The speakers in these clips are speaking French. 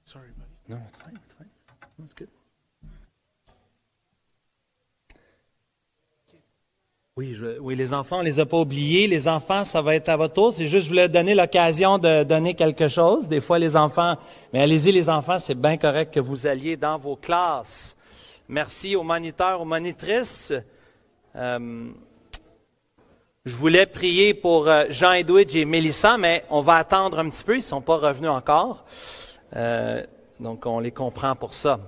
Sorry, buddy. No, it's fine. It's fine. That's good. Oui, les enfants, on les a pas oubliés. Les enfants, ça va être à votre tour. C'est juste, je voulais donner l'occasion de donner quelque chose. Des fois, les enfants, mais allez-y, les enfants, c'est bien correct que vous alliez dans vos classes. Merci aux moniteurs, aux monitrices. Je voulais prier pour Jean-Edwidge et Mélissa, mais on va attendre un petit peu. Ils ne sont pas revenus encore. Donc, on les comprend pour ça.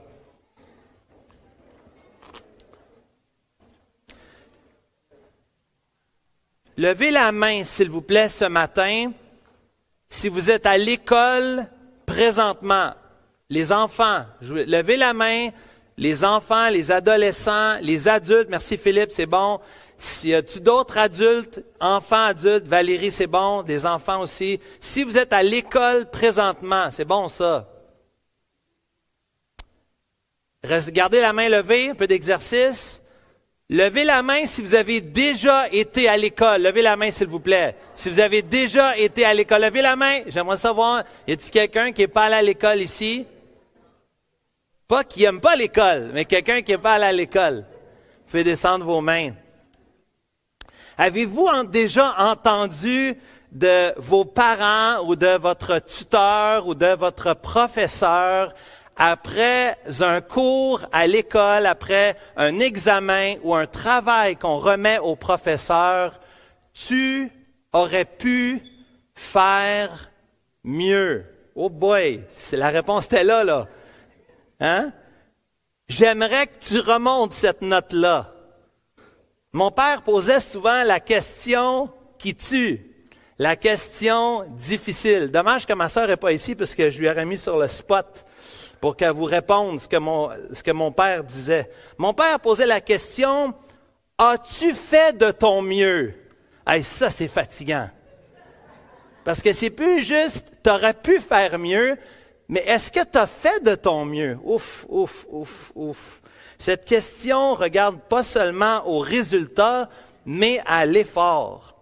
Levez la main, s'il vous plaît, ce matin, si vous êtes à l'école présentement. Les enfants, levez la main, les enfants, les adolescents, les adultes. Merci Philippe, c'est bon. Si y a-tu d'autres adultes, enfants, adultes, Valérie, c'est bon, des enfants aussi. Si vous êtes à l'école présentement, c'est bon ça. Gardez la main levée, un peu d'exercice. Levez la main si vous avez déjà été à l'école. Levez la main, s'il vous plaît. Si vous avez déjà été à l'école, levez la main. J'aimerais savoir, y a-t-il quelqu'un qui n'est pas allé à l'école ici? Pas qui n'aime pas l'école, mais quelqu'un qui n'est pas allé à l'école. Faites descendre vos mains. Avez-vous déjà entendu de vos parents ou de votre tuteur ou de votre professeur après un cours à l'école, après un examen ou un travail qu'on remet au professeur, tu aurais pu faire mieux? Oh boy, la réponse était là. Hein? J'aimerais que tu remontes cette note-là. Mon père posait souvent la question qui tue, la question difficile. Dommage que ma sœur n'est pas ici parce que je lui aurais mis sur le spot pour qu'elle vous réponde ce que mon père disait. Mon père posait la question, « As-tu fait de ton mieux? » Hey, ça, c'est fatigant. Parce que c'est plus juste, tu aurais pu faire mieux, mais est-ce que tu as fait de ton mieux? Ouf. Cette question regarde pas seulement aux résultats, mais à l'effort.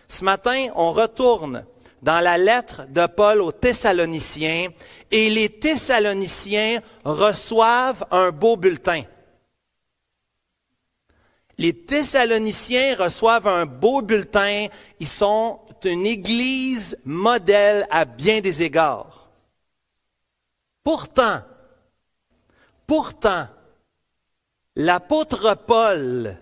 Ce matin, on retourne dans la lettre de Paul aux Thessaloniciens, et les Thessaloniciens reçoivent un beau bulletin. Les Thessaloniciens reçoivent un beau bulletin. Ils sont une église modèle à bien des égards. Pourtant, l'apôtre Paul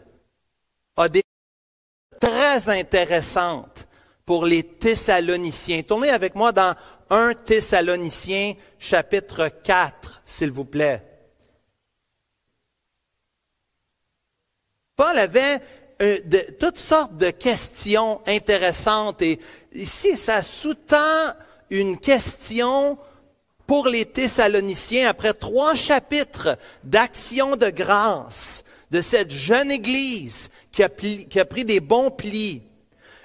a des choses très intéressantes pour les Thessaloniciens. Tournez avec moi dans 1 Thessaloniciens, chapitre 4, s'il vous plaît. Paul avait toutes sortes de questions intéressantes et ici, ça sous-tend une question pour les Thessaloniciens après 3 chapitres d'action de grâce de cette jeune Église qui a pris des bons plis.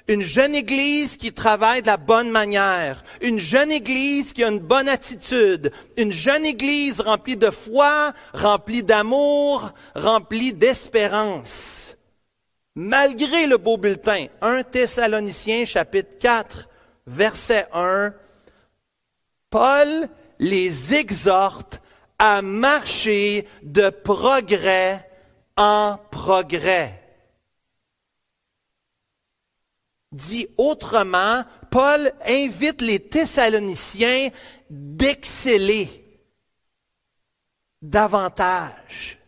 Une jeune Église qui travaille de la bonne manière. Une jeune Église qui a une bonne attitude. Une jeune Église remplie de foi, remplie d'amour, remplie d'espérance. Malgré le beau bulletin, 1 Thessaloniciens, chapitre 4, verset 1, Paul les exhorte à marcher de progrès en progrès. Dit autrement, Paul invite les Thessaloniciens d'exceller davantage.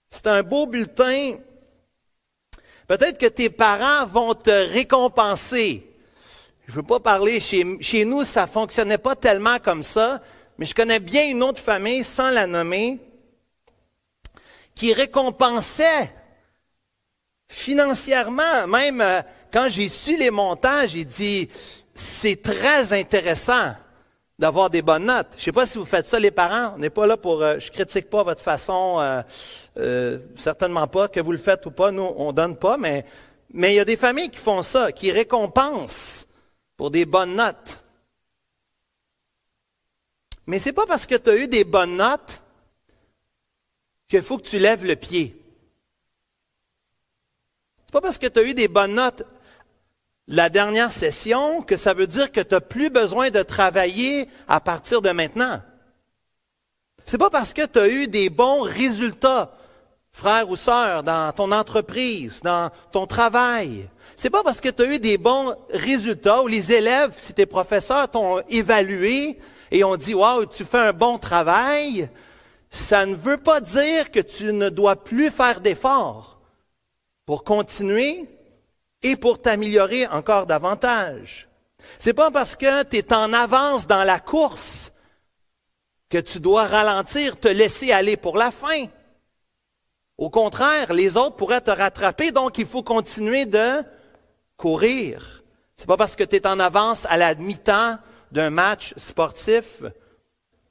C'est un beau bulletin. Peut-être que tes parents vont te récompenser. Je ne veux pas parler, chez nous, ça ne fonctionnait pas tellement comme ça, mais je connais bien une autre famille, sans la nommer, qui récompensait financièrement. Même quand j'ai su les montants, j'ai dit, c'est très intéressant d'avoir des bonnes notes. Je ne sais pas si vous faites ça, les parents. On n'est pas là pour... je critique pas votre façon, certainement pas, que vous le faites ou pas. Nous, on donne pas, mais il y a des familles qui font ça, qui récompensent pour des bonnes notes. Mais c'est pas parce que tu as eu des bonnes notes qu'il faut que tu lèves le pied. C'est pas parce que tu as eu des bonnes notes la dernière session que ça veut dire que tu n'as plus besoin de travailler à partir de maintenant. C'est pas parce que tu as eu des bons résultats, frère ou sœur, dans ton entreprise, dans ton travail. C'est pas parce que tu as eu des bons résultats ou les élèves, si tes professeurs t'ont évalué et ont dit « Wow, tu fais un bon travail », ça ne veut pas dire que tu ne dois plus faire d'efforts pour continuer et pour t'améliorer encore davantage. C'est pas parce que tu es en avance dans la course que tu dois ralentir, te laisser aller pour la fin. Au contraire, les autres pourraient te rattraper, donc il faut continuer de courir. C'est pas parce que tu es en avance à la mi-temps d'un match sportif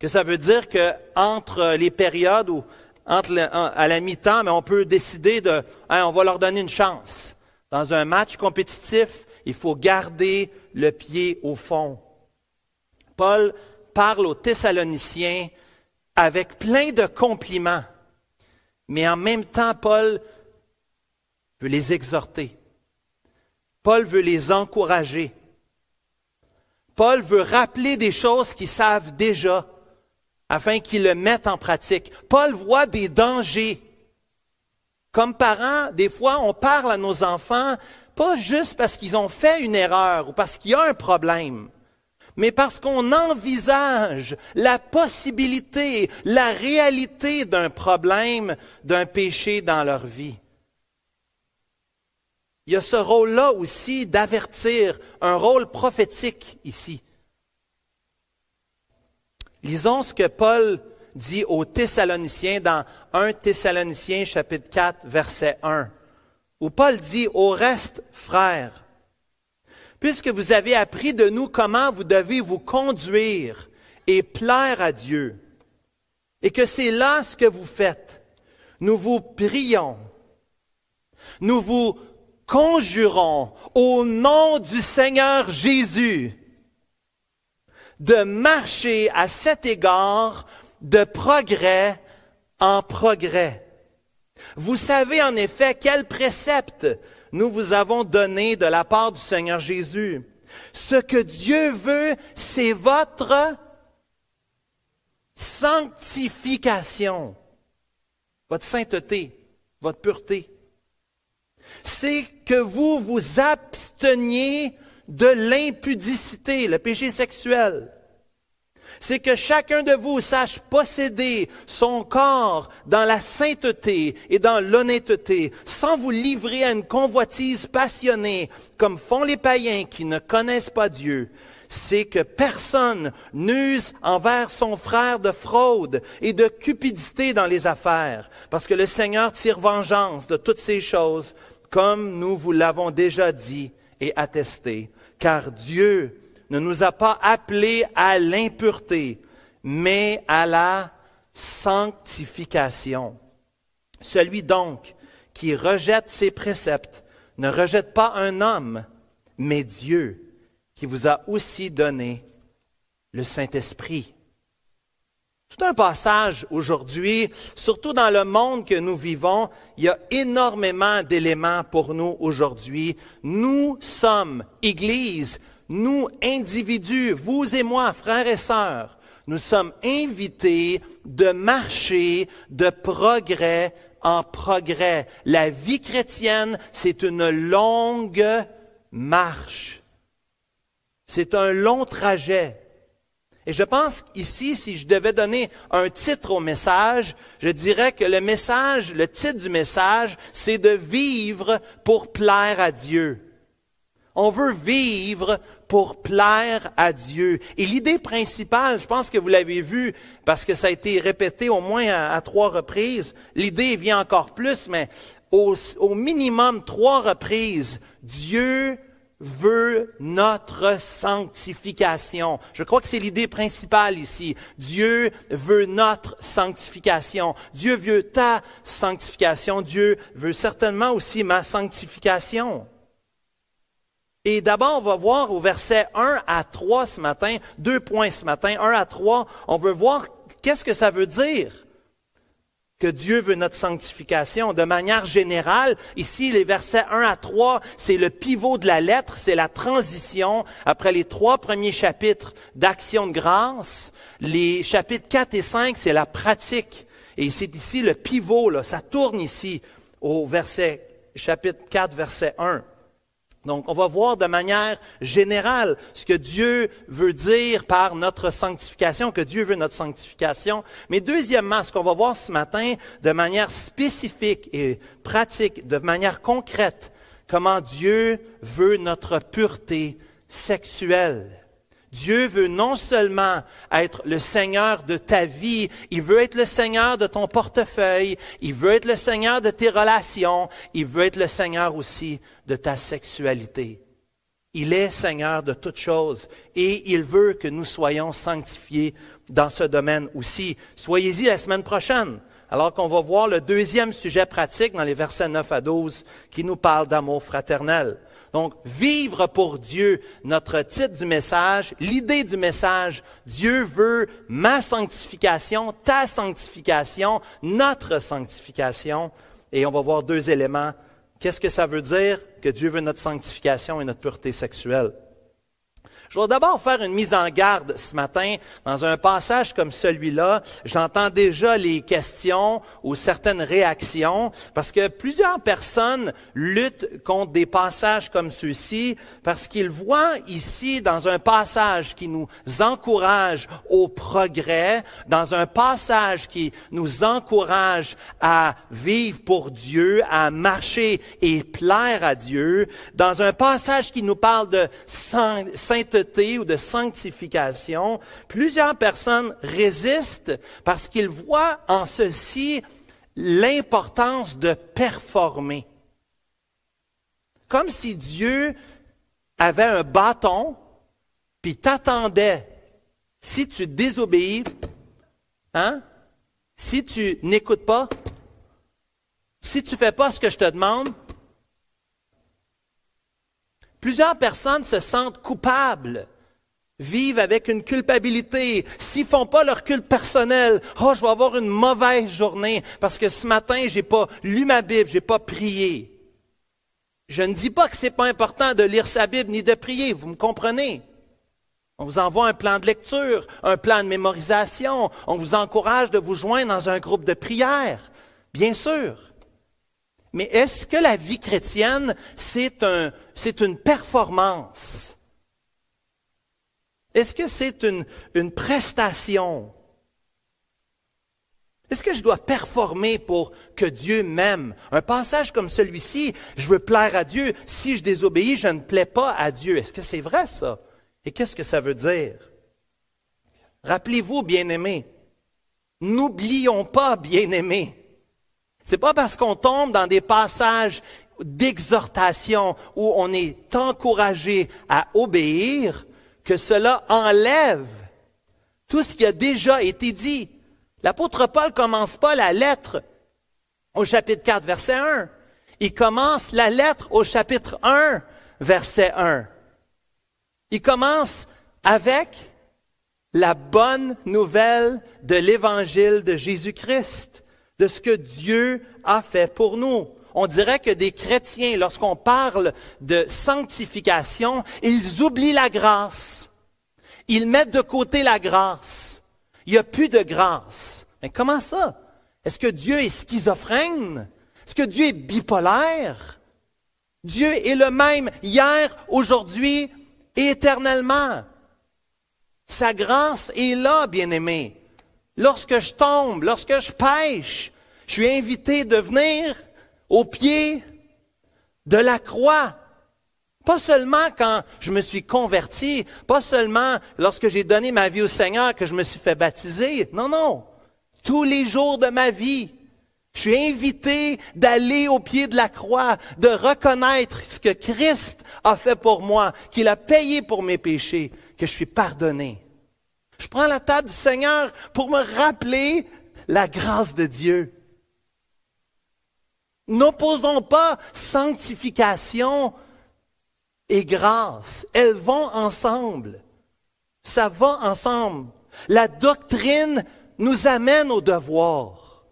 que ça veut dire que entre les périodes ou à la mi-temps, mais on peut décider on va leur donner une chance. Dans un match compétitif, il faut garder le pied au fond. Paul parle aux Thessaloniciens avec plein de compliments, mais en même temps, Paul veut les exhorter. Paul veut les encourager. Paul veut rappeler des choses qu'ils savent déjà, afin qu'ils le mettent en pratique. Paul voit des dangers. Comme parents, des fois, on parle à nos enfants, pas juste parce qu'ils ont fait une erreur ou parce qu'il y a un problème, mais parce qu'on envisage la possibilité, la réalité d'un problème, d'un péché dans leur vie. Il y a ce rôle-là aussi d'avertir, un rôle prophétique ici. Lisons ce que Paul dit aux Thessaloniciens dans 1 Thessaloniciens chapitre 4, verset 1, où Paul dit « Au reste, frères, puisque vous avez appris de nous comment vous devez vous conduire et plaire à Dieu, et que c'est là ce que vous faites, nous vous prions, nous vous conjurons au nom du Seigneur Jésus de marcher à cet égard de progrès en progrès. Vous savez en effet quel précepte nous vous avons donné de la part du Seigneur Jésus. Ce que Dieu veut, c'est votre sanctification, votre sainteté, votre pureté. C'est que vous vous absteniez de l'impudicité, le péché sexuel. C'est que chacun de vous sache posséder son corps dans la sainteté et dans l'honnêteté, sans vous livrer à une convoitise passionnée, comme font les païens qui ne connaissent pas Dieu. C'est que personne n'use envers son frère de fraude et de cupidité dans les affaires, parce que le Seigneur tire vengeance de toutes ces choses, comme nous vous l'avons déjà dit et attesté, car Dieu ne nous a pas appelés à l'impureté, mais à la sanctification. Celui donc qui rejette ses préceptes ne rejette pas un homme, mais Dieu, qui vous a aussi donné le Saint-Esprit. Tout un passage aujourd'hui, surtout dans le monde que nous vivons, il y a énormément d'éléments pour nous aujourd'hui. Nous sommes, Église, nous, individus, vous et moi, frères et sœurs, nous sommes invités de marcher de progrès en progrès. La vie chrétienne, c'est une longue marche. C'est un long trajet. Et je pense qu'ici, si je devais donner un titre au message, je dirais que le titre du message, c'est de vivre pour plaire à Dieu. On veut vivre pour plaire à Dieu. Et l'idée principale, je pense que vous l'avez vu, parce que ça a été répété au moins à 3 reprises, l'idée vient encore plus, mais au minimum 3 reprises, Dieu veut notre sanctification. Je crois que c'est l'idée principale ici. Dieu veut notre sanctification. Dieu veut ta sanctification. Dieu veut certainement aussi ma sanctification. Et d'abord, on va voir au verset 1 à 3 ce matin, 2 points ce matin, 1 à 3, on veut voir qu'est-ce que ça veut dire que Dieu veut notre sanctification. De manière générale, ici, les versets 1 à 3, c'est le pivot de la lettre, c'est la transition. Après les 3 premiers chapitres d'Action de grâce, les chapitres 4 et 5, c'est la pratique. Et c'est ici le pivot, là, ça tourne ici au chapitre 4, verset 1. Donc, on va voir de manière générale ce que Dieu veut dire par notre sanctification, que Dieu veut notre sanctification. Mais deuxièmement, ce qu'on va voir ce matin de manière spécifique et pratique, de manière concrète, comment Dieu veut notre pureté sexuelle. Dieu veut non seulement être le Seigneur de ta vie, il veut être le Seigneur de ton portefeuille, il veut être le Seigneur de tes relations, il veut être le Seigneur aussi de ta sexualité. Il est Seigneur de toutes choses et il veut que nous soyons sanctifiés dans ce domaine aussi. Soyez-y la semaine prochaine, alors qu'on va voir le deuxième sujet pratique dans les versets 9 à 12 qui nous parle d'amour fraternel. Donc, vivre pour Dieu, notre titre du message, l'idée du message, Dieu veut ma sanctification, ta sanctification, notre sanctification. Et on va voir 2 éléments. Qu'est-ce que ça veut dire que Dieu veut notre sanctification et notre pureté sexuelle? Je vais d'abord faire une mise en garde ce matin. Dans un passage comme celui-là, j'entends déjà les questions ou certaines réactions parce que plusieurs personnes luttent contre des passages comme ceux-ci parce qu'ils voient ici dans un passage qui nous encourage au progrès, dans un passage qui nous encourage à vivre pour Dieu, à marcher et plaire à Dieu, dans un passage qui nous parle de sainteté ou de sanctification, plusieurs personnes résistent parce qu'ils voient en ceci l'importance de performer. Comme si Dieu avait un bâton, puis t'attendait. Si tu désobéis, si tu n'écoutes pas, si tu fais pas ce que je te demande, plusieurs personnes se sentent coupables, vivent avec une culpabilité. S'ils font pas leur culte personnel, je vais avoir une mauvaise journée parce que ce matin, j'ai pas lu ma Bible, j'ai pas prié. Je ne dis pas que c'est pas important de lire sa Bible ni de prier, vous me comprenez? On vous envoie un plan de lecture, un plan de mémorisation, on vous encourage de vous joindre dans un groupe de prière, bien sûr. Mais est-ce que la vie chrétienne, c'est une performance? Est-ce que c'est une prestation? Est-ce que je dois performer pour que Dieu m'aime? Un passage comme celui-ci, je veux plaire à Dieu. Si je désobéis, je ne plais pas à Dieu. Est-ce que c'est vrai ça? Et qu'est-ce que ça veut dire? Rappelez-vous, bien-aimés, n'oublions pas, bien-aimés, c'est pas parce qu'on tombe dans des passages d'exhortation où on est encouragé à obéir que cela enlève tout ce qui a déjà été dit. L'apôtre Paul commence pas la lettre au chapitre 4, verset 1. Il commence la lettre au chapitre 1, verset 1. Il commence avec la bonne nouvelle de l'évangile de Jésus-Christ, de ce que Dieu a fait pour nous. On dirait que des chrétiens, lorsqu'on parle de sanctification, ils oublient la grâce. Ils mettent de côté la grâce. Il n'y a plus de grâce. Mais comment ça? Est-ce que Dieu est schizophrène? Est-ce que Dieu est bipolaire? Dieu est le même hier, aujourd'hui et éternellement. Sa grâce est là, bien-aimés. Lorsque je tombe, lorsque je pêche, je suis invité de venir au pied de la croix. Pas seulement quand je me suis converti, pas seulement lorsque j'ai donné ma vie au Seigneur que je me suis fait baptiser. Non, non. Tous les jours de ma vie, je suis invité d'aller au pied de la croix, de reconnaître ce que Christ a fait pour moi, qu'il a payé pour mes péchés, que je suis pardonné. Je prends la table du Seigneur pour me rappeler la grâce de Dieu. N'opposons pas sanctification et grâce. Elles vont ensemble. Ça va ensemble. La doctrine nous amène au devoir.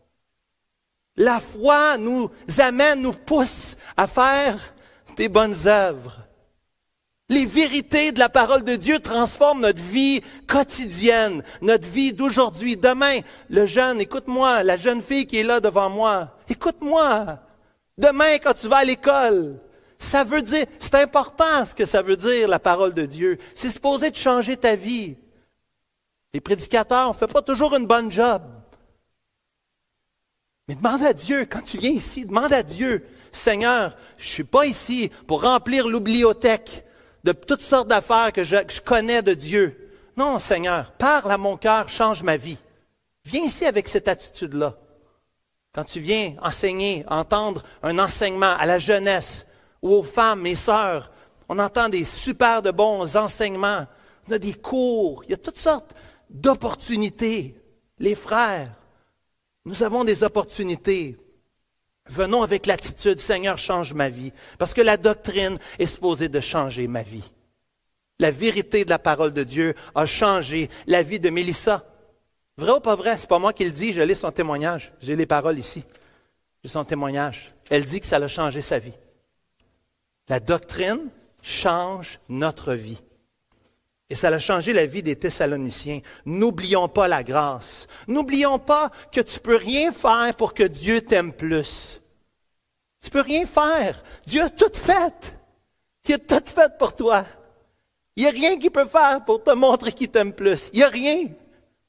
La foi nous amène, nous pousse à faire des bonnes œuvres. Les vérités de la parole de Dieu transforment notre vie quotidienne, notre vie d'aujourd'hui, demain. Le jeune, écoute-moi, la jeune fille qui est là devant moi, écoute-moi. Demain, quand tu vas à l'école, ça veut dire, c'est important ce que ça veut dire, la parole de Dieu. C'est supposé de changer ta vie. Les prédicateurs, on ne fait pas toujours une bonne job. Mais demande à Dieu, quand tu viens ici, demande à Dieu, Seigneur, je ne suis pas ici pour remplir l'oubliothèque de toutes sortes d'affaires que je connais de Dieu. Non, Seigneur, parle à mon cœur, change ma vie. Viens ici avec cette attitude-là. Quand tu viens enseigner, entendre un enseignement à la jeunesse ou aux femmes, mes sœurs, on entend des super de bons enseignements. On a des cours, il y a toutes sortes d'opportunités. Les frères, nous avons des opportunités. Venons avec l'attitude, Seigneur, change ma vie. Parce que la doctrine est supposée de changer ma vie. La vérité de la parole de Dieu a changé la vie de Mélissa. Vrai ou pas vrai? C'est pas moi qui le dis, je lis son témoignage. J'ai les paroles ici. J'ai son témoignage. Elle dit que ça a changé sa vie. La doctrine change notre vie. Et ça a changé la vie des Thessaloniciens. N'oublions pas la grâce. N'oublions pas que tu ne peux rien faire pour que Dieu t'aime plus. Tu ne peux rien faire. Dieu a tout fait. Il a tout fait pour toi. Il n'y a rien qu'il peut faire pour te montrer qu'il t'aime plus. Il n'y a rien.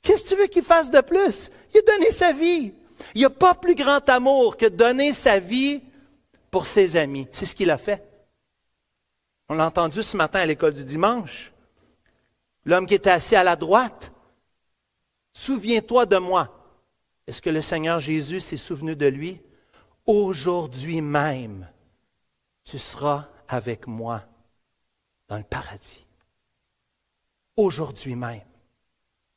Qu'est-ce que tu veux qu'il fasse de plus? Il a donné sa vie. Il n'y a pas plus grand amour que donner sa vie pour ses amis. C'est ce qu'il a fait. On l'a entendu ce matin à l'école du dimanche. L'homme qui était assis à la droite, souviens-toi de moi. Est-ce que le Seigneur Jésus s'est souvenu de lui? Aujourd'hui même, tu seras avec moi dans le paradis. Aujourd'hui même.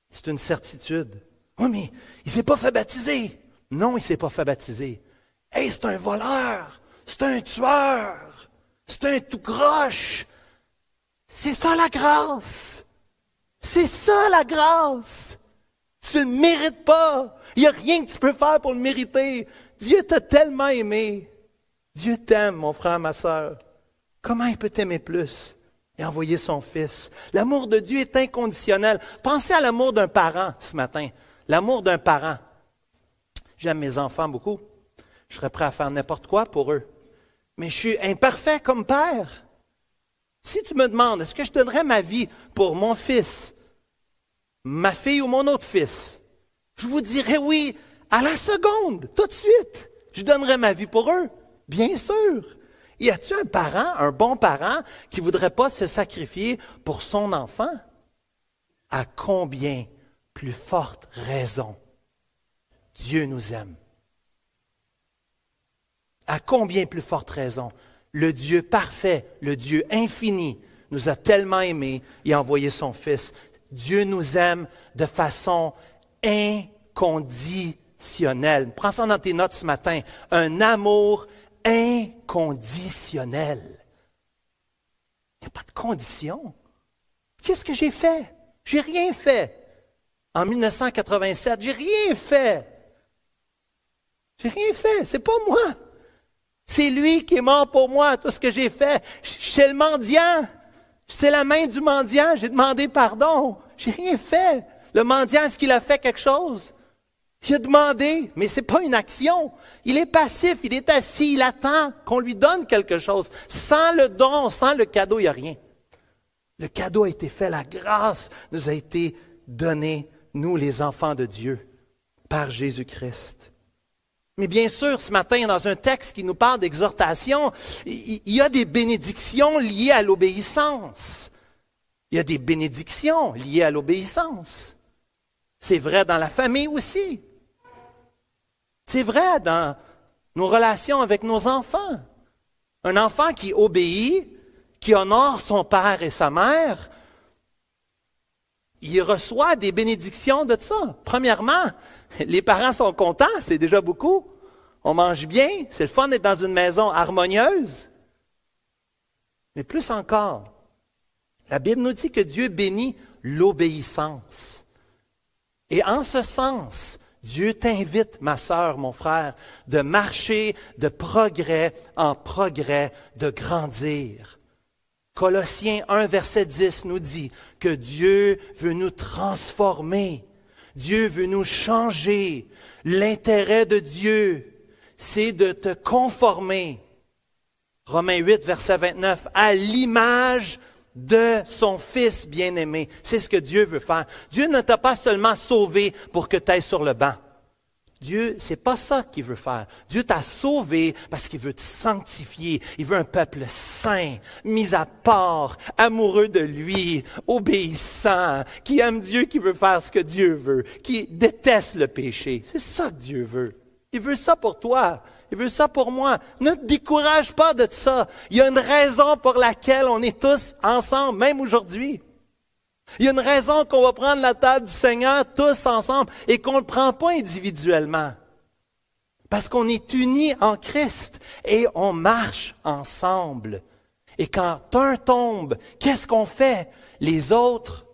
C'est une certitude. Oui, mais il ne s'est pas fait baptiser. Non, il ne s'est pas fait baptiser. Hey, c'est un voleur, c'est un tueur, c'est un tout croche. C'est ça la grâce. C'est ça la grâce. Tu ne le mérites pas. Il n'y a rien que tu peux faire pour le mériter. Dieu t'a tellement aimé. Dieu t'aime, mon frère, ma sœur. Comment il peut t'aimer plus? Il a envoyé son Fils. L'amour de Dieu est inconditionnel. Pensez à l'amour d'un parent ce matin. L'amour d'un parent. J'aime mes enfants beaucoup. Je serais prêt à faire n'importe quoi pour eux. Mais je suis imparfait comme père. Si tu me demandes, est-ce que je donnerais ma vie pour mon fils, ma fille ou mon autre fils? Je vous dirais oui, à la seconde, tout de suite. Je donnerais ma vie pour eux, bien sûr. Y a-t-il un parent, un bon parent, qui ne voudrait pas se sacrifier pour son enfant? À combien plus forte raison Dieu nous aime? À combien plus forte raison? Le Dieu parfait, le Dieu infini, nous a tellement aimés, il a envoyé son Fils. Dieu nous aime de façon inconditionnelle. Prends ça dans tes notes ce matin. Un amour inconditionnel. Il n'y a pas de condition. Qu'est-ce que j'ai fait? J'ai rien fait. En 1987, j'ai rien fait. J'ai rien fait. C'est pas moi. C'est lui qui est mort pour moi, tout ce que j'ai fait. Chez le mendiant, c'est la main du mendiant, j'ai demandé pardon. J'ai rien fait. Le mendiant, est-ce qu'il a fait quelque chose? Il a demandé, mais ce n'est pas une action. Il est passif, il est assis, il attend qu'on lui donne quelque chose. Sans le don, sans le cadeau, il n'y a rien. Le cadeau a été fait, la grâce nous a été donnée, nous les enfants de Dieu, par Jésus-Christ. Mais bien sûr, ce matin, dans un texte qui nous parle d'exhortation, il y a des bénédictions liées à l'obéissance. Il y a des bénédictions liées à l'obéissance. C'est vrai dans la famille aussi. C'est vrai dans nos relations avec nos enfants. Un enfant qui obéit, qui honore son père et sa mère, il reçoit des bénédictions de ça. Premièrement, les parents sont contents, c'est déjà beaucoup. On mange bien, c'est le fun d'être dans une maison harmonieuse. Mais plus encore, la Bible nous dit que Dieu bénit l'obéissance. Et en ce sens, Dieu t'invite, ma sœur, mon frère, de marcher de progrès en progrès, de grandir. Colossiens 1, verset 10 nous dit que Dieu veut nous transformer. Dieu veut nous changer. L'intérêt de Dieu, c'est de te conformer. Romains 8, verset 29, à l'image de son Fils bien-aimé. C'est ce que Dieu veut faire. Dieu ne t'a pas seulement sauvé pour que tu ailles sur le banc. Dieu, c'est pas ça qu'il veut faire. Dieu t'a sauvé parce qu'il veut te sanctifier. Il veut un peuple saint, mis à part, amoureux de lui, obéissant, qui aime Dieu, qui veut faire ce que Dieu veut, qui déteste le péché. C'est ça que Dieu veut. Il veut ça pour toi. Il veut ça pour moi. Ne te décourage pas de ça. Il y a une raison pour laquelle on est tous ensemble, même aujourd'hui. Il y a une raison qu'on va prendre la table du Seigneur tous ensemble et qu'on ne le prend pas individuellement. Parce qu'on est unis en Christ et on marche ensemble. Et quand un tombe, qu'est-ce qu'on fait? Les autres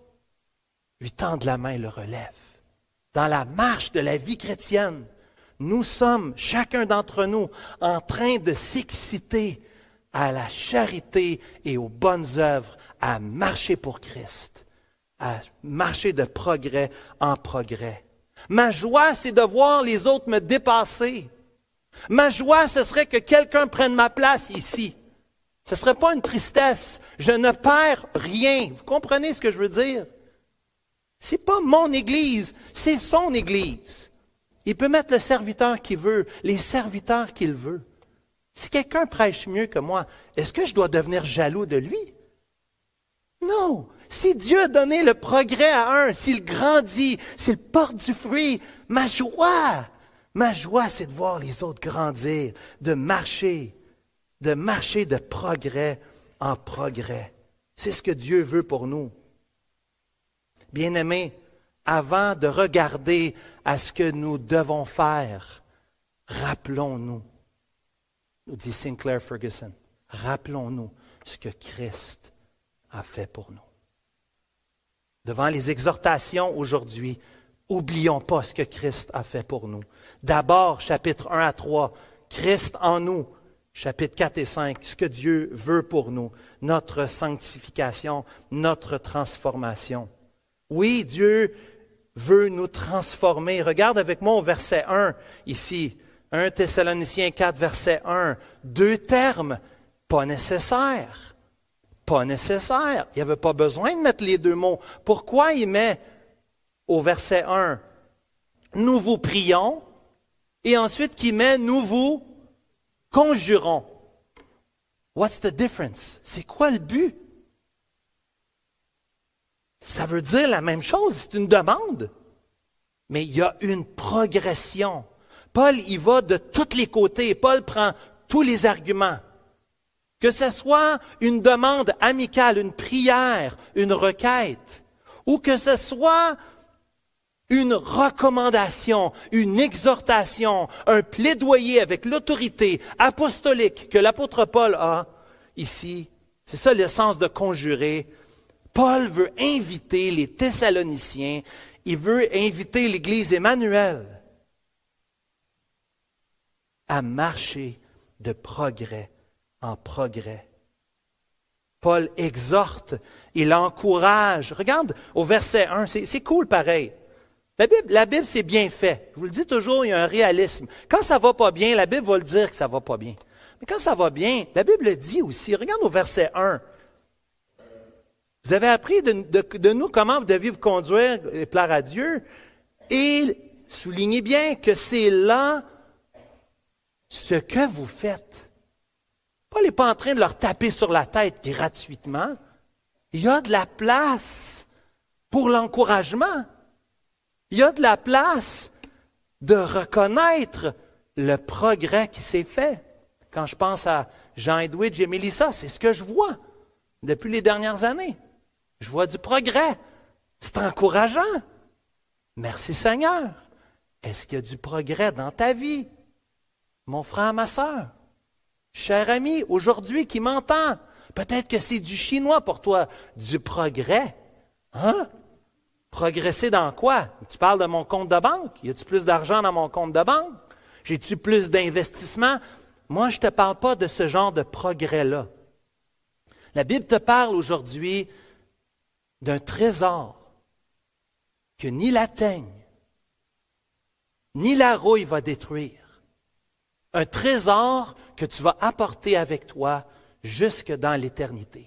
lui tendent la main et le relèvent. Dans la marche de la vie chrétienne, nous sommes, chacun d'entre nous, en train de s'exciter à la charité et aux bonnes œuvres, à marcher pour Christ, à marcher de progrès en progrès. Ma joie, c'est de voir les autres me dépasser. Ma joie, ce serait que quelqu'un prenne ma place ici. Ce ne serait pas une tristesse. Je ne perds rien. Vous comprenez ce que je veux dire? Ce n'est pas mon Église, c'est son Église. Il peut mettre le serviteur qu'il veut, les serviteurs qu'il veut. Si quelqu'un prêche mieux que moi, est-ce que je dois devenir jaloux de lui? Non. Si Dieu a donné le progrès à un, s'il grandit, s'il porte du fruit, ma joie, c'est de voir les autres grandir, de marcher de progrès en progrès. C'est ce que Dieu veut pour nous. Bien-aimés, avant de regarder à ce que nous devons faire, rappelons-nous, nous dit Sinclair Ferguson, rappelons-nous ce que Christ a fait pour nous. Devant les exhortations aujourd'hui, oublions pas ce que Christ a fait pour nous. D'abord, chapitre 1 à 3, Christ en nous. Chapitre 4 et 5, ce que Dieu veut pour nous, notre sanctification, notre transformation. Oui, Dieu veut nous transformer. Regarde avec moi au verset 1 ici, 1 Thessaloniciens 4, verset 1. Deux termes, pas nécessaires. Pas nécessaire. Il n'y avait pas besoin de mettre les deux mots. Pourquoi il met au verset 1, nous vous prions, et ensuite qu'il met, nous vous conjurons. What's the difference? C'est quoi le but? Ça veut dire la même chose, c'est une demande. Mais il y a une progression. Paul y va de tous les côtés. Paul prend tous les arguments. Que ce soit une demande amicale, une prière, une requête, ou que ce soit une recommandation, une exhortation, un plaidoyer avec l'autorité apostolique que l'apôtre Paul a ici. C'est ça le sens de conjurer. Paul veut inviter les Thessaloniciens, il veut inviter l'Église Emmanuel à marcher de progrès en progrès. Paul exhorte, il encourage. Regarde au verset 1, c'est cool pareil. La Bible, c'est bien fait. Je vous le dis toujours, il y a un réalisme. Quand ça va pas bien, la Bible va le dire que ça va pas bien. Mais quand ça va bien, la Bible le dit aussi. Regarde au verset 1. Vous avez appris de nous comment vous deviez vous conduire et plaire à Dieu. Et soulignez bien que c'est là ce que vous faites. Paul n'est pas en train de leur taper sur la tête gratuitement. Il y a de la place pour l'encouragement. Il y a de la place de reconnaître le progrès qui s'est fait. Quand je pense à Jean-Edwidge et Mélissa, c'est ce que je vois depuis les dernières années. Je vois du progrès. C'est encourageant. Merci Seigneur. Est-ce qu'il y a du progrès dans ta vie? Mon frère, ma sœur, cher ami, aujourd'hui qui m'entend, peut-être que c'est du chinois pour toi. Du progrès. Hein? Progresser dans quoi? Tu parles de mon compte de banque? Y a-t-il plus d'argent dans mon compte de banque? J'ai-tu plus d'investissement? Moi, je ne te parle pas de ce genre de progrès-là. La Bible te parle aujourd'hui d'un trésor que ni la teigne, ni la rouille va détruire. Un trésor que tu vas apporter avec toi jusque dans l'éternité.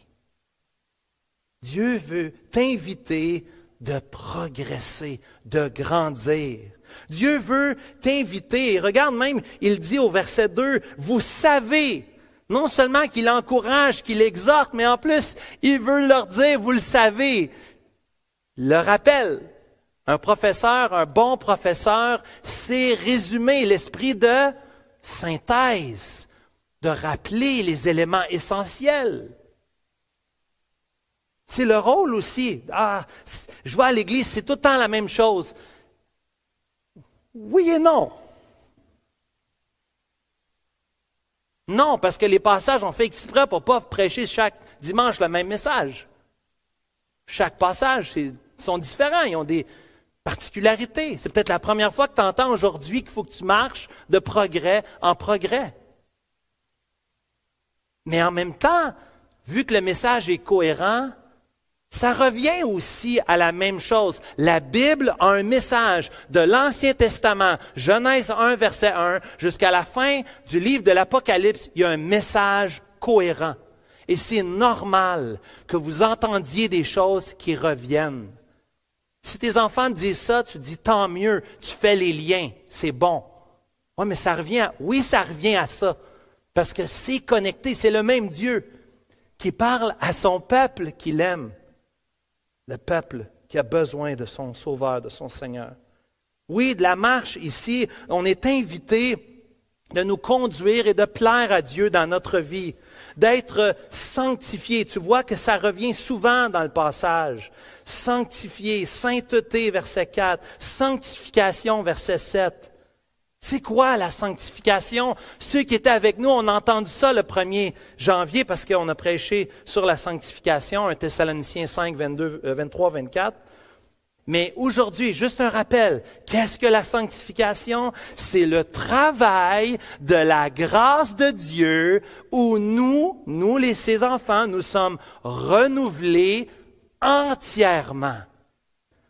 Dieu veut t'inviter de progresser, de grandir. Dieu veut t'inviter. Regarde même, il dit au verset 2, « Vous savez ». Non seulement qu'il encourage, qu'il exhorte, mais en plus, il veut leur dire, « Vous le savez ». Le rappel. Un professeur, un bon professeur, c'est résumer l'esprit de synthèse, de rappeler les éléments essentiels. C'est le rôle aussi. Ah, je vais à l'église, c'est tout le temps la même chose. Oui et non. Non, parce que les passages ont fait exprès pour ne pas prêcher chaque dimanche le même message. Chaque passage, sont différents, ils ont des particularités. C'est peut-être la première fois que tu entends aujourd'hui qu'il faut que tu marches de progrès en progrès. Mais en même temps, vu que le message est cohérent, ça revient aussi à la même chose. La Bible a un message de l'Ancien Testament, Genèse 1, verset 1, jusqu'à la fin du livre de l'Apocalypse, il y a un message cohérent. Et c'est normal que vous entendiez des choses qui reviennent. Si tes enfants te disent ça, tu dis tant mieux, tu fais les liens, c'est bon. Oui, mais ça revient à ça, parce que c'est connecté, c'est le même Dieu qui parle à son peuple qu'il aime. Le peuple qui a besoin de son Sauveur, de son Seigneur. Oui, de la marche ici, on est invité de nous conduire et de plaire à Dieu dans notre vie, d'être sanctifié. Tu vois que ça revient souvent dans le passage. Sanctifié, sainteté, verset 4, sanctification, verset 7. C'est quoi la sanctification? Ceux qui étaient avec nous, on a entendu ça le 1er janvier parce qu'on a prêché sur la sanctification, 1 Thessaloniciens 5, 23, 24. Mais aujourd'hui, juste un rappel, qu'est-ce que la sanctification? C'est le travail de la grâce de Dieu où ses enfants, nous sommes renouvelés entièrement.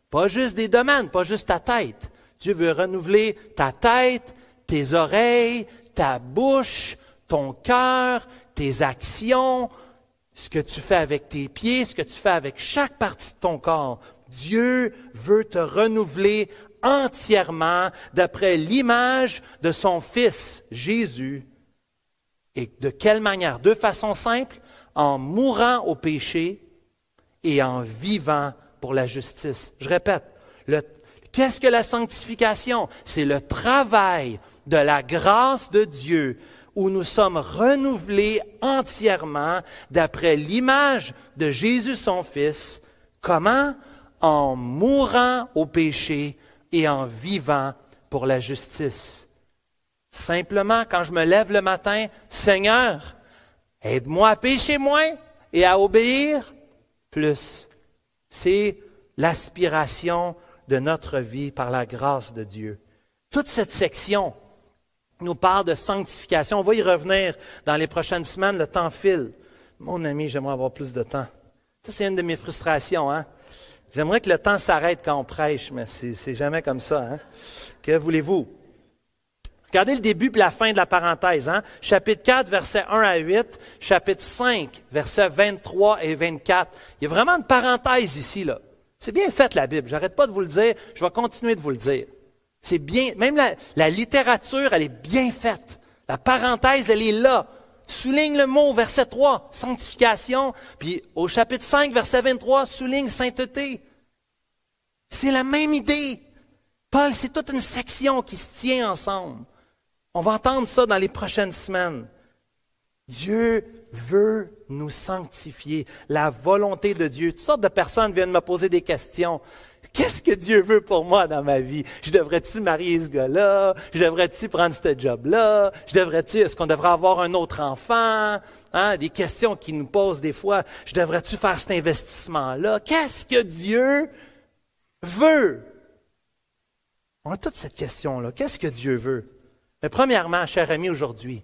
Pas juste des domaines, pas juste ta tête. Dieu veut renouveler ta tête, tes oreilles, ta bouche, ton cœur, tes actions, ce que tu fais avec tes pieds, ce que tu fais avec chaque partie de ton corps. Dieu veut te renouveler entièrement d'après l'image de son Fils, Jésus. Et de quelle manière? De façon simple, en mourant au péché et en vivant pour la justice. Je répète, qu'est-ce que la sanctification? C'est le travail de la grâce de Dieu où nous sommes renouvelés entièrement d'après l'image de Jésus son Fils. Comment? En mourant au péché et en vivant pour la justice. Simplement, quand je me lève le matin, Seigneur, aide-moi à pécher moins et à obéir plus. C'est l'aspiration de notre vie par la grâce de Dieu. Toute cette section nous parle de sanctification. On va y revenir dans les prochaines semaines, le temps file. Mon ami, j'aimerais avoir plus de temps. Ça, c'est une de mes frustrations, hein? J'aimerais que le temps s'arrête quand on prêche, mais c'est jamais comme ça, hein? Que voulez-vous? Regardez le début et la fin de la parenthèse, hein? Chapitre 4, versets 1 à 8, chapitre 5, versets 23 et 24. Il y a vraiment une parenthèse ici, là. C'est bien fait, la Bible. J'arrête pas de vous le dire. Je vais continuer de vous le dire. C'est bien. Même la littérature, elle est bien faite. La parenthèse, elle est là. Souligne le mot, verset 3, sanctification. Puis au chapitre 5, verset 23, souligne sainteté. C'est la même idée. Paul, c'est toute une section qui se tient ensemble. On va entendre ça dans les prochaines semaines. Dieu veut nous sanctifier, la volonté de Dieu. Toutes sortes de personnes viennent me poser des questions. Qu'est-ce que Dieu veut pour moi dans ma vie? Je devrais-tu marier ce gars-là? Je devrais-tu prendre ce job-là? Est-ce qu'on devrait avoir un autre enfant? Hein? Des questions qui nous posent des fois. Je devrais-tu faire cet investissement-là? Qu'est-ce que Dieu veut? On a toute cette question-là. Qu'est-ce que Dieu veut? Mais premièrement, cher ami, aujourd'hui,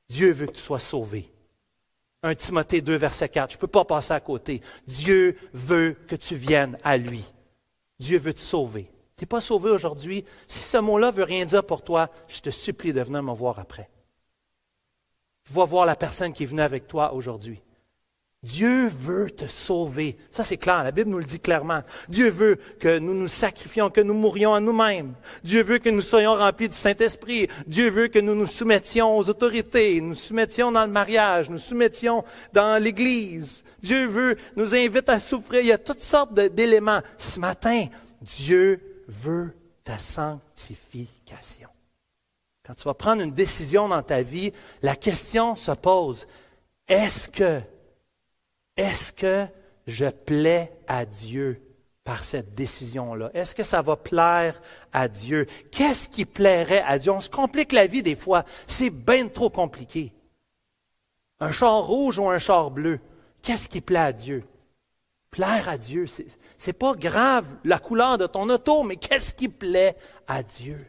Dieu veut que tu sois sauvé. 1 Timothée 2, verset 4. Je ne peux pas passer à côté. Dieu veut que tu viennes à lui. Dieu veut te sauver. Tu n'es pas sauvé aujourd'hui. Si ce mot-là ne veut rien dire pour toi, je te supplie de venir me voir après. Va voir la personne qui est venue avec toi aujourd'hui. Dieu veut te sauver. Ça, c'est clair. La Bible nous le dit clairement. Dieu veut que nous nous sacrifions, que nous mourions à nous-mêmes. Dieu veut que nous soyons remplis du Saint-Esprit. Dieu veut que nous nous soumettions aux autorités, nous soumettions dans le mariage, nous soumettions dans l'Église. Dieu nous invite à souffrir. Il y a toutes sortes d'éléments. Ce matin, Dieu veut ta sanctification. Quand tu vas prendre une décision dans ta vie, la question se pose, est-ce que je plais à Dieu par cette décision-là? Est-ce que ça va plaire à Dieu? Qu'est-ce qui plairait à Dieu? On se complique la vie des fois. C'est bien trop compliqué. Un char rouge ou un char bleu, qu'est-ce qui plaît à Dieu? Plaire à Dieu, c'est pas grave la couleur de ton auto, mais qu'est-ce qui plaît à Dieu?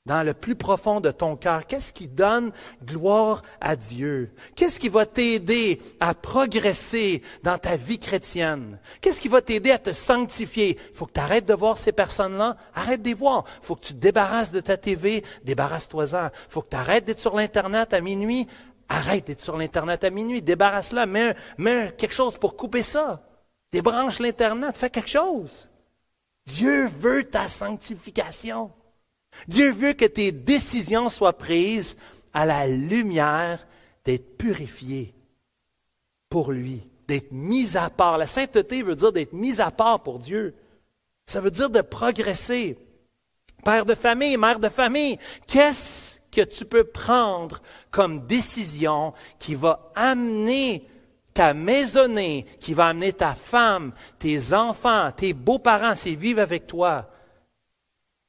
Dans le plus profond de ton cœur, qu'est-ce qui donne gloire à Dieu? Qu'est-ce qui va t'aider à progresser dans ta vie chrétienne? Qu'est-ce qui va t'aider à te sanctifier? Il faut que tu arrêtes de voir ces personnes-là, arrête de les voir. Il faut que tu te débarrasses de ta TV, débarrasse-toi-en. Il faut que tu arrêtes d'être sur l'Internet à minuit, arrête d'être sur l'Internet à minuit, débarrasse-la, mets quelque chose pour couper ça. Débranche l'Internet, fais quelque chose. Dieu veut ta sanctification. Dieu veut que tes décisions soient prises à la lumière d'être purifiées pour lui, d'être mis à part. La sainteté veut dire d'être mis à part pour Dieu. Ça veut dire de progresser. Père de famille, mère de famille, qu'est-ce que tu peux prendre comme décision qui va amener ta maisonnée, qui va amener ta femme, tes enfants, tes beaux-parents, s'ils vivent avec toi?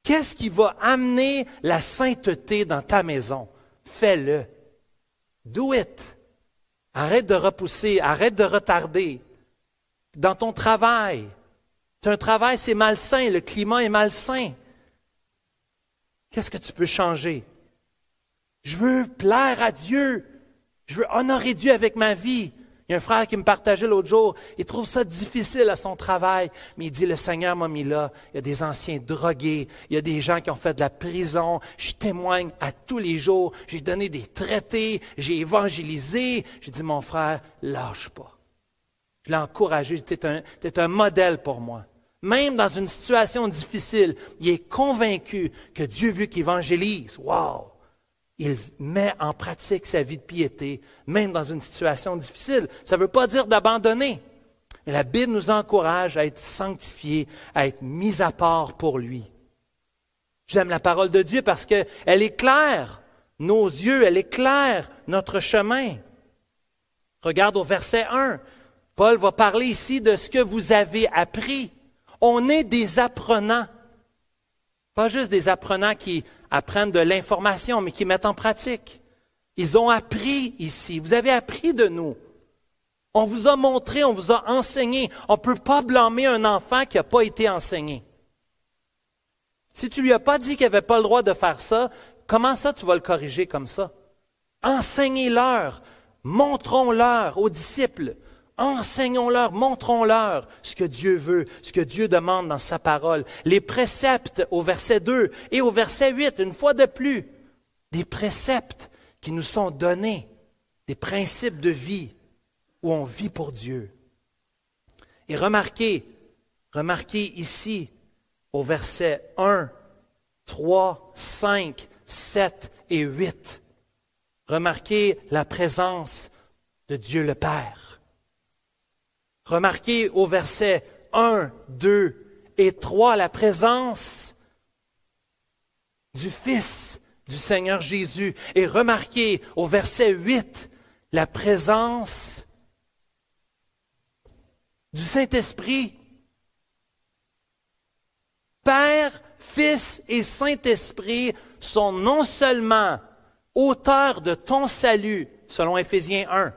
Qu'est-ce qui va amener la sainteté dans ta maison? Fais-le. Do it. Arrête de repousser, arrête de retarder. Dans ton travail, ton travail c'est malsain, le climat est malsain. Qu'est-ce que tu peux changer? Je veux plaire à Dieu. Je veux honorer Dieu avec ma vie. Il y a un frère qui me partageait l'autre jour, il trouve ça difficile à son travail, mais il dit, le Seigneur m'a mis là, il y a des anciens drogués, il y a des gens qui ont fait de la prison, je témoigne à tous les jours, j'ai donné des traités, j'ai évangélisé. J'ai dit, mon frère, lâche pas. Je l'ai encouragé, tu es un modèle pour moi. Même dans une situation difficile, il est convaincu que Dieu veut qu'il évangélise. Wow! Il met en pratique sa vie de piété, même dans une situation difficile. Ça ne veut pas dire d'abandonner. Mais la Bible nous encourage à être sanctifiés, à être mis à part pour lui. J'aime la parole de Dieu parce qu'elle éclaire nos yeux, elle éclaire notre chemin. Regarde au verset 1. Paul va parler ici de ce que vous avez appris. On est des apprenants. Pas juste des apprenants qui apprennent de l'information, mais qui mettent en pratique. Ils ont appris ici. Vous avez appris de nous. On vous a montré, on vous a enseigné. On ne peut pas blâmer un enfant qui n'a pas été enseigné. Si tu ne lui as pas dit qu'il n'avait pas le droit de faire ça, comment ça tu vas le corriger comme ça? Enseignez-leur, montrons-leur aux disciples. Enseignons-leur, montrons-leur ce que Dieu veut, ce que Dieu demande dans sa parole. Les préceptes au verset 2 et au verset 8, une fois de plus, des préceptes qui nous sont donnés, des principes de vie où on vit pour Dieu. Et remarquez ici au verset 1, 3, 5, 7 et 8, remarquez la présence de Dieu le Père. Remarquez au verset 1, 2 et 3 la présence du Fils du Seigneur Jésus. Et remarquez au verset 8 la présence du Saint-Esprit. Père, Fils et Saint-Esprit sont non seulement auteurs de ton salut, selon Éphésiens 1,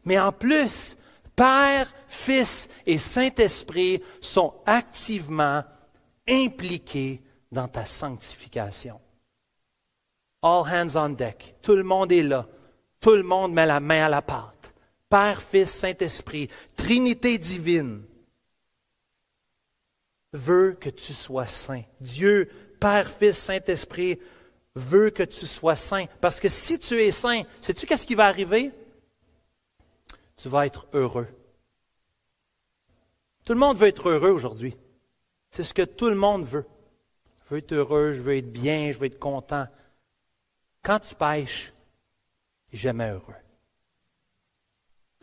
mais en plus, Père, Fils et Saint-Esprit sont activement impliqués dans ta sanctification. All hands on deck. Tout le monde est là. Tout le monde met la main à la pâte. Père, Fils, Saint-Esprit, Trinité divine, veut que tu sois saint. Dieu, Père, Fils, Saint-Esprit, veut que tu sois saint. Parce que si tu es saint, sais-tu qu'est-ce qui va arriver? Tu vas être heureux. Tout le monde veut être heureux aujourd'hui. C'est ce que tout le monde veut. Je veux être heureux, je veux être bien, je veux être content. Quand tu pêches, tu n'es jamais heureux.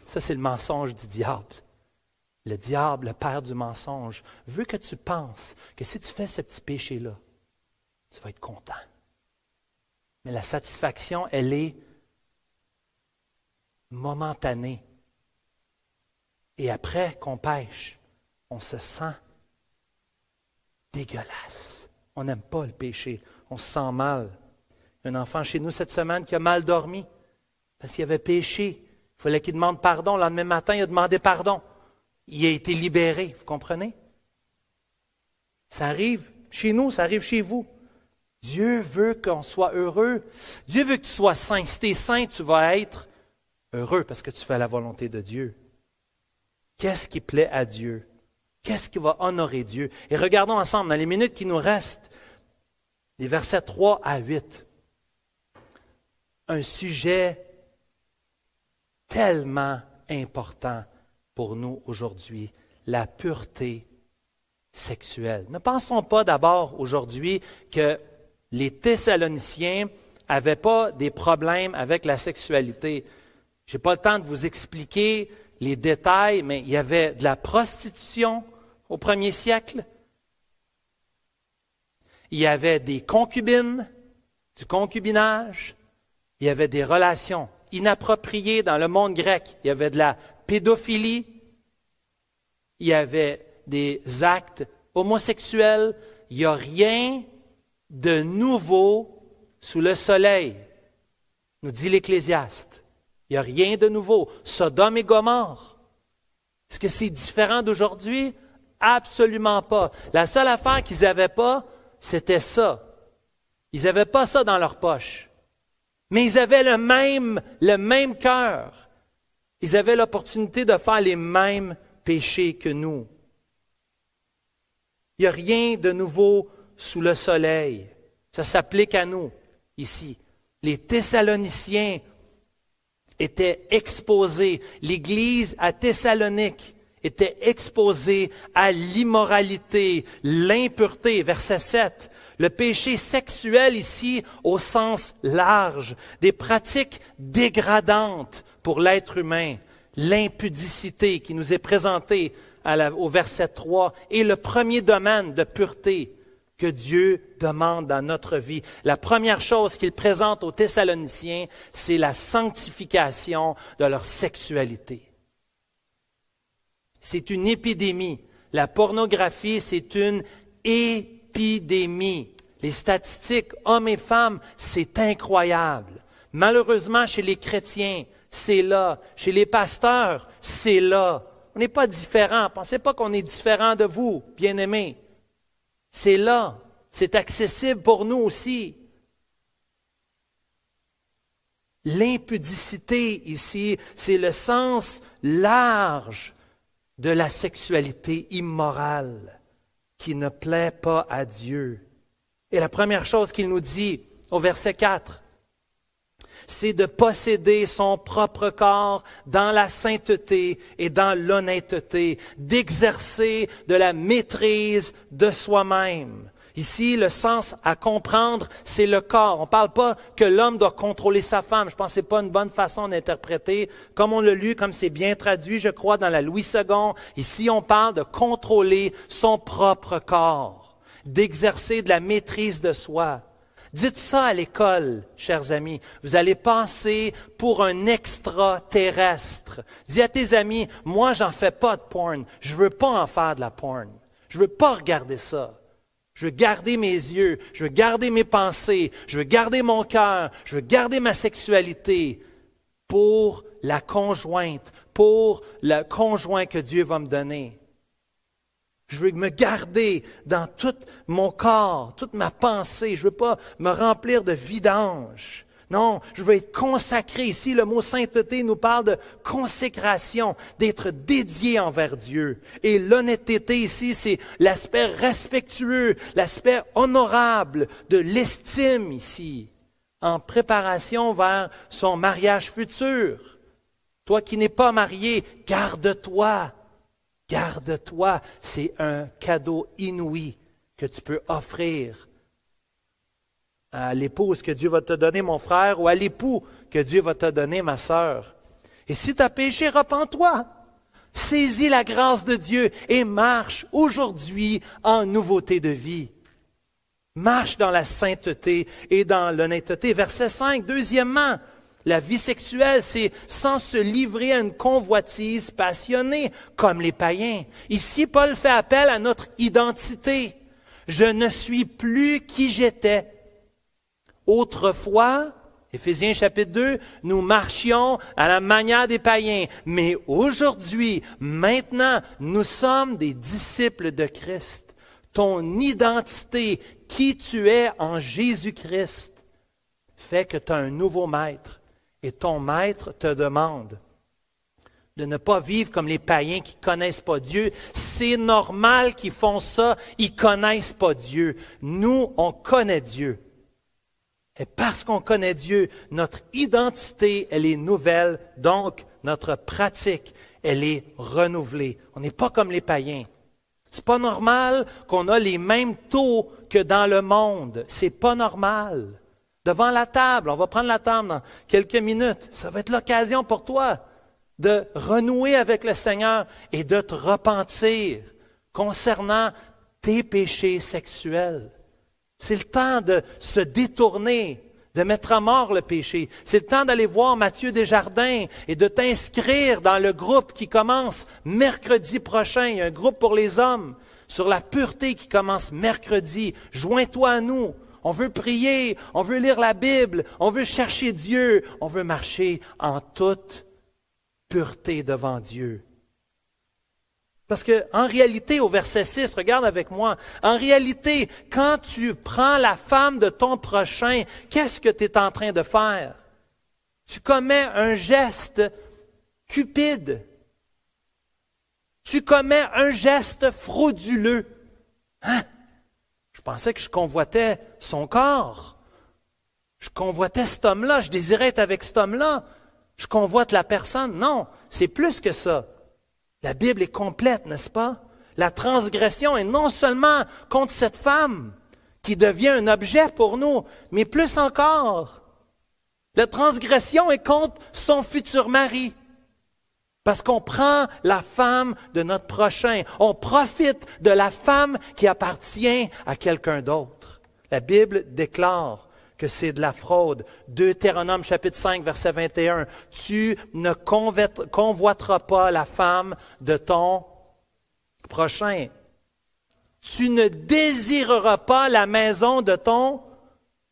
Ça, c'est le mensonge du diable. Le diable, le père du mensonge, veut que tu penses que si tu fais ce petit péché-là, tu vas être content. Mais la satisfaction, elle est momentanée. Et après qu'on pêche, on se sent dégueulasse. On n'aime pas le péché. On se sent mal. Il y a un enfant chez nous cette semaine qui a mal dormi parce qu'il avait péché. Il fallait qu'il demande pardon. Le lendemain matin, il a demandé pardon. Il a été libéré. Vous comprenez? Ça arrive chez nous, ça arrive chez vous. Dieu veut qu'on soit heureux. Dieu veut que tu sois saint. Si tu es saint, tu vas être heureux parce que tu fais la volonté de Dieu. Qu'est-ce qui plaît à Dieu? Qu'est-ce qui va honorer Dieu? Et regardons ensemble, dans les minutes qui nous restent, les versets 3 à 8. Un sujet tellement important pour nous aujourd'hui, la pureté sexuelle. Ne pensons pas d'abord aujourd'hui que les Thessaloniciens n'avaient pas des problèmes avec la sexualité. Je n'ai pas le temps de vous expliquer les détails, mais il y avait de la prostitution au premier siècle. Il y avait des concubines, du concubinage. Il y avait des relations inappropriées dans le monde grec. Il y avait de la pédophilie. Il y avait des actes homosexuels. Il n'y a rien de nouveau sous le soleil, nous dit l'Ecclésiaste. Il n'y a rien de nouveau. Sodome et Gomorrhe. Est-ce que c'est différent d'aujourd'hui? Absolument pas. La seule affaire qu'ils n'avaient pas, c'était ça. Ils n'avaient pas ça dans leur poche. Mais ils avaient le même cœur. Ils avaient l'opportunité de faire les mêmes péchés que nous. Il n'y a rien de nouveau sous le soleil. Ça s'applique à nous, ici. Les Thessaloniciens étaient exposés. L'Église à Thessalonique était exposée à l'immoralité, l'impureté. Verset 7. Le péché sexuel ici au sens large, des pratiques dégradantes pour l'être humain, l'impudicité qui nous est présentée au verset 3 est le premier domaine de pureté que Dieu demande dans notre vie. La première chose qu'il présente aux Thessaloniciens, c'est la sanctification de leur sexualité. C'est une épidémie. La pornographie, c'est une épidémie. Les statistiques, hommes et femmes, c'est incroyable. Malheureusement, chez les chrétiens, c'est là. Chez les pasteurs, c'est là. On n'est pas différents. Pensez pas qu'on est différent de vous, bien-aimés. C'est là. C'est accessible pour nous aussi. L'impudicité ici, c'est le sens large de la sexualité immorale qui ne plaît pas à Dieu. Et la première chose qu'il nous dit au verset 4, c'est de posséder son propre corps dans la sainteté et dans l'honnêteté, d'exercer de la maîtrise de soi-même. Ici, le sens à comprendre, c'est le corps. On ne parle pas que l'homme doit contrôler sa femme. Je pense que ce n'est pas une bonne façon d'interpréter. Comme on l'a lu, comme c'est bien traduit, je crois, dans la Louis II, ici, on parle de contrôler son propre corps, d'exercer de la maîtrise de soi. Dites ça à l'école, chers amis. Vous allez passer pour un extraterrestre. Dis à tes amis, moi, j'en fais pas de porn. Je veux pas en faire de la porn. Je veux pas regarder ça. Je veux garder mes yeux. Je veux garder mes pensées. Je veux garder mon cœur. Je veux garder ma sexualité pour la conjointe, pour le conjoint que Dieu va me donner. Je veux me garder dans tout mon corps, toute ma pensée. Je ne veux pas me remplir de vidange. Non, je veux être consacré. Ici, le mot sainteté nous parle de consécration, d'être dédié envers Dieu. Et l'honnêteté ici, c'est l'aspect respectueux, l'aspect honorable de l'estime ici, en préparation vers son mariage futur. Toi qui n'es pas marié, garde-toi. Garde-toi. C'est un cadeau inouï que tu peux offrir à l'épouse que Dieu va te donner, mon frère, ou à l'époux que Dieu va te donner, ma sœur. Et si tu as péché, repens-toi. Saisis la grâce de Dieu et marche aujourd'hui en nouveauté de vie. Marche dans la sainteté et dans l'honnêteté. Verset 5, deuxièmement, la vie sexuelle, c'est sans se livrer à une convoitise passionnée, comme les païens. Ici, Paul fait appel à notre identité. Je ne suis plus qui j'étais. Autrefois, Éphésiens chapitre 2, nous marchions à la manière des païens. Mais aujourd'hui, maintenant, nous sommes des disciples de Christ. Ton identité, qui tu es en Jésus-Christ, fait que tu as un nouveau maître. Et ton maître te demande de ne pas vivre comme les païens qui ne connaissent pas Dieu. C'est normal qu'ils font ça, ils ne connaissent pas Dieu. Nous, on connaît Dieu. Et parce qu'on connaît Dieu, notre identité, elle est nouvelle, donc notre pratique, elle est renouvelée. On n'est pas comme les païens. C'est pas normal qu'on a les mêmes taux que dans le monde. C'est pas normal. Devant la table, on va prendre la table dans quelques minutes. Ça va être l'occasion pour toi de renouer avec le Seigneur et de te repentir concernant tes péchés sexuels. C'est le temps de se détourner, de mettre à mort le péché. C'est le temps d'aller voir Mathieu Desjardins et de t'inscrire dans le groupe qui commence mercredi prochain. Il y a un groupe pour les hommes sur la pureté qui commence mercredi. Joins-toi à nous. On veut prier, on veut lire la Bible, on veut chercher Dieu, on veut marcher en toute pureté devant Dieu. Parce que, en réalité, au verset 6, regarde avec moi, en réalité, quand tu prends la femme de ton prochain, qu'est-ce que tu es en train de faire? Tu commets un geste cupide. Tu commets un geste frauduleux. Hein? Je pensais que je convoitais son corps. Je convoitais cet homme-là. Je désirais être avec cet homme-là. Je convoite la personne. Non, c'est plus que ça. La Bible est complète, n'est-ce pas? La transgression est non seulement contre cette femme qui devient un objet pour nous, mais plus encore. La transgression est contre son futur mari. Parce qu'on prend la femme de notre prochain. On profite de la femme qui appartient à quelqu'un d'autre. La Bible déclare que c'est de la fraude. Deutéronome chapitre 5, verset 21. Tu ne convoiteras pas la femme de ton prochain. Tu ne désireras pas la maison de ton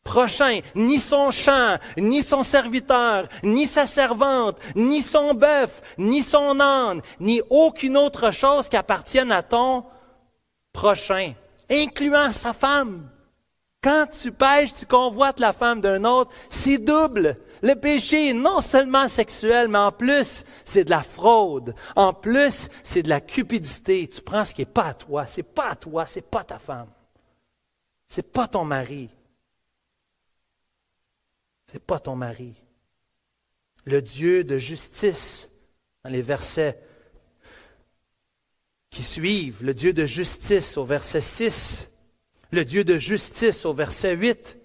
prochain, ni son champ, ni son serviteur, ni sa servante, ni son bœuf, ni son âne, ni aucune autre chose qui appartienne à ton prochain, incluant sa femme. Quand tu pêches, tu convoites la femme d'un autre, c'est double. Le péché est non seulement sexuel, mais en plus, c'est de la fraude. En plus, c'est de la cupidité. Tu prends ce qui n'est pas à toi. C'est pas à toi, c'est pas ta femme. C'est pas ton mari. C'est pas ton mari. Le Dieu de justice, dans les versets qui suivent, le Dieu de justice au verset 6, le Dieu de justice au verset 8.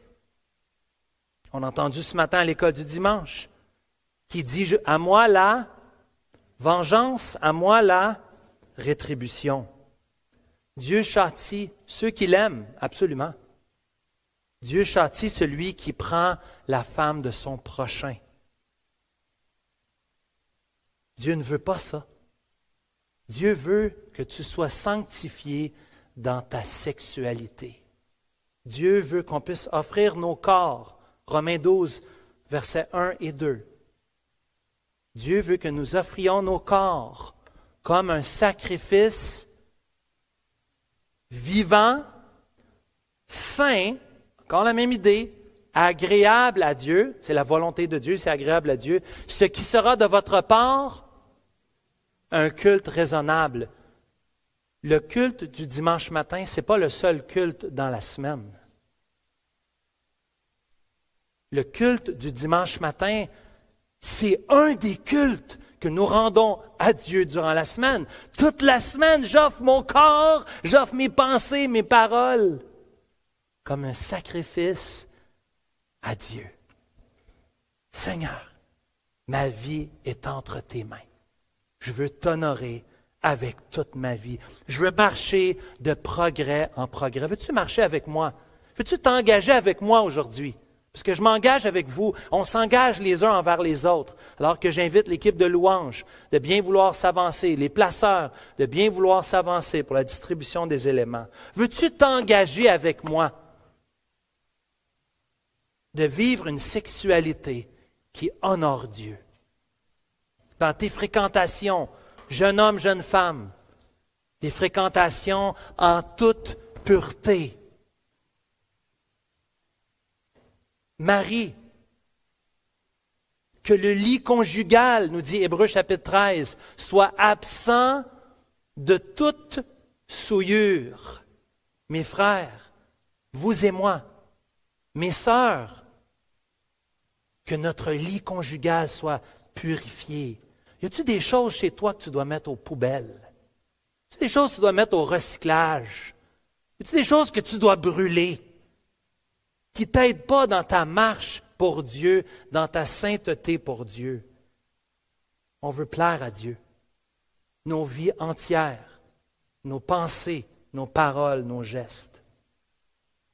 On a entendu ce matin à l'école du dimanche, qui dit « À moi la vengeance, à moi la rétribution ». Dieu châtie ceux qui l'aiment, absolument. Dieu châtie celui qui prend la femme de son prochain. Dieu ne veut pas ça. Dieu veut que tu sois sanctifié dans ta sexualité. Dieu veut qu'on puisse offrir nos corps. Romains 12, versets 1 et 2. Dieu veut que nous offrions nos corps comme un sacrifice vivant, saint, encore la même idée, agréable à Dieu, c'est la volonté de Dieu, c'est agréable à Dieu, ce qui sera de votre part un culte raisonnable. Le culte du dimanche matin, ce n'est pas le seul culte dans la semaine. Le culte du dimanche matin, c'est un des cultes que nous rendons à Dieu durant la semaine. Toute la semaine, j'offre mon corps, j'offre mes pensées, mes paroles, comme un sacrifice à Dieu. Seigneur, ma vie est entre tes mains. Je veux t'honorer avec toute ma vie. Je veux marcher de progrès en progrès. Veux-tu marcher avec moi? Veux-tu t'engager avec moi aujourd'hui? Parce que je m'engage avec vous. On s'engage les uns envers les autres. Alors que j'invite l'équipe de louanges de bien vouloir s'avancer, les placeurs de bien vouloir s'avancer pour la distribution des éléments. Veux-tu t'engager avec moi de vivre une sexualité qui honore Dieu? Dans tes fréquentations, jeune homme, jeune femme, des fréquentations en toute pureté. Marie, que le lit conjugal, nous dit Hébreux chapitre 13, soit absent de toute souillure. Mes frères, vous et moi, mes sœurs, que notre lit conjugal soit purifié. Y a-t-il des choses chez toi que tu dois mettre aux poubelles? Y a-t-il des choses que tu dois mettre au recyclage? Y a-t-il des choses que tu dois brûler qui ne t'aident pas dans ta marche pour Dieu, dans ta sainteté pour Dieu? On veut plaire à Dieu. Nos vies entières, nos pensées, nos paroles, nos gestes.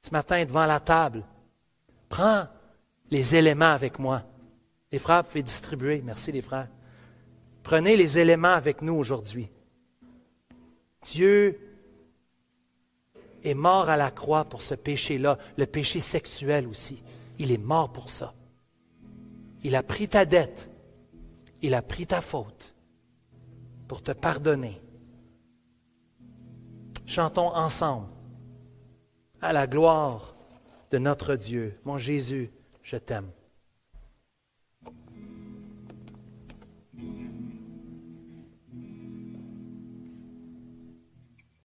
Ce matin, devant la table, prends les éléments avec moi. Les frères, vous pouvez distribuer. Merci les frères. Prenez les éléments avec nous aujourd'hui. Dieu est mort à la croix pour ce péché-là, le péché sexuel aussi. Il est mort pour ça. Il a pris ta dette. Il a pris ta faute pour te pardonner. Chantons ensemble à la gloire de notre Dieu. Mon Jésus, je t'aime.